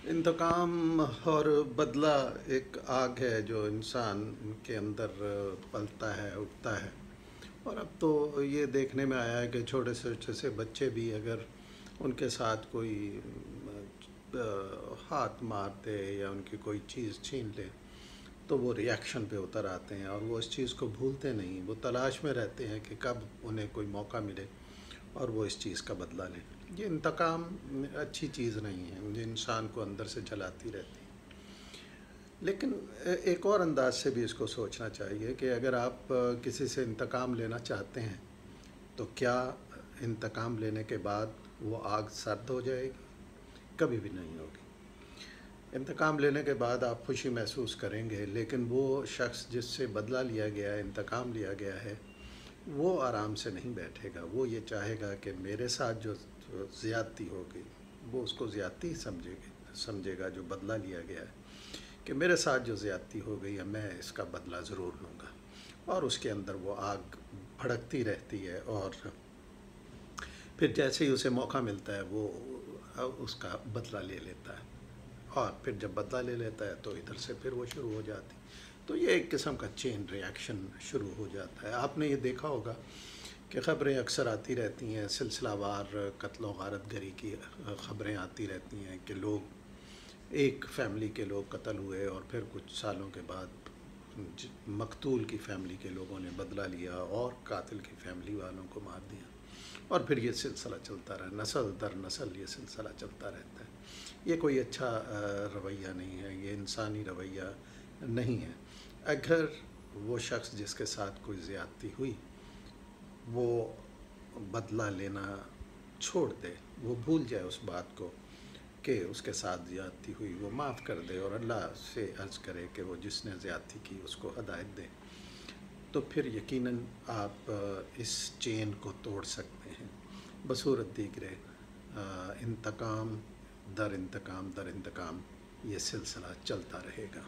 इंतकाम और बदला एक आग है जो इंसान के अंदर पलता है, उठता है। और अब तो ये देखने में आया है कि छोटे से छोटे से बच्चे भी अगर उनके साथ कोई हाथ मार दे या उनकी कोई चीज़ छीन ले तो वो रिएक्शन पे उतर आते हैं और वो इस चीज़ को भूलते नहीं। वो तलाश में रहते हैं कि कब उन्हें कोई मौका मिले और वो इस चीज़ का बदला लें। ये इंतकाम अच्छी चीज़ नहीं है, ये इंसान को अंदर से जलाती रहती है। लेकिन एक और अंदाज से भी इसको सोचना चाहिए कि अगर आप किसी से इंतकाम लेना चाहते हैं तो क्या इंतकाम लेने के बाद वो आग सर्द हो जाएगी? कभी भी नहीं होगी। इंतकाम लेने के बाद आप खुशी महसूस करेंगे, लेकिन वो शख्स जिससे बदला लिया गया है, इंतकाम लिया गया है, वो आराम से नहीं बैठेगा। वो ये चाहेगा कि मेरे साथ जो ज़्यादती हो गई, वो उसको ज़्यादती समझेगा जो बदला लिया गया है, कि मेरे साथ जो ज़्यादती हो गई है मैं इसका बदला ज़रूर लूँगा। और उसके अंदर वो आग भड़कती रहती है और फिर जैसे ही उसे मौका मिलता है वो उसका बदला ले लेता है। और फिर जब बदला ले लेता है तो इधर से फिर वो शुरू हो जाती। तो ये एक किस्म का चेन रिएक्शन शुरू हो जाता है। आपने ये देखा होगा कि ख़बरें अक्सर आती रहती हैं, सिलसिलावार कत्ल गारत गरी की ख़बरें आती रहती हैं कि लोग, एक फ़ैमिली के लोग कत्ल हुए और फिर कुछ सालों के बाद मकतूल की फ़ैमिली के लोगों ने बदला लिया और कातिल की फ़ैमिली वालों को मार दिया। और फिर ये सिलसिला चलता रहा, नस्ल दर नस्ल ये सिलसिला चलता रहता है। ये कोई अच्छा रवैया नहीं है, ये इंसानी रवैया नहीं है। अगर वो शख्स जिसके साथ कोई ज़्यादती हुई वो बदला लेना छोड़ दे, वो भूल जाए उस बात को कि उसके साथ ज़्यादती हुई, वो माफ़ कर दे और अल्लाह से अर्ज़ करे कि वो जिसने ज़्यादती की उसको हदायत दे, तो फिर यकीनन आप इस चेन को तोड़ सकते हैं। बसूरत दीगरे इंतकाम दर इंतकाम दर इंतकाम ये सिलसिला चलता रहेगा।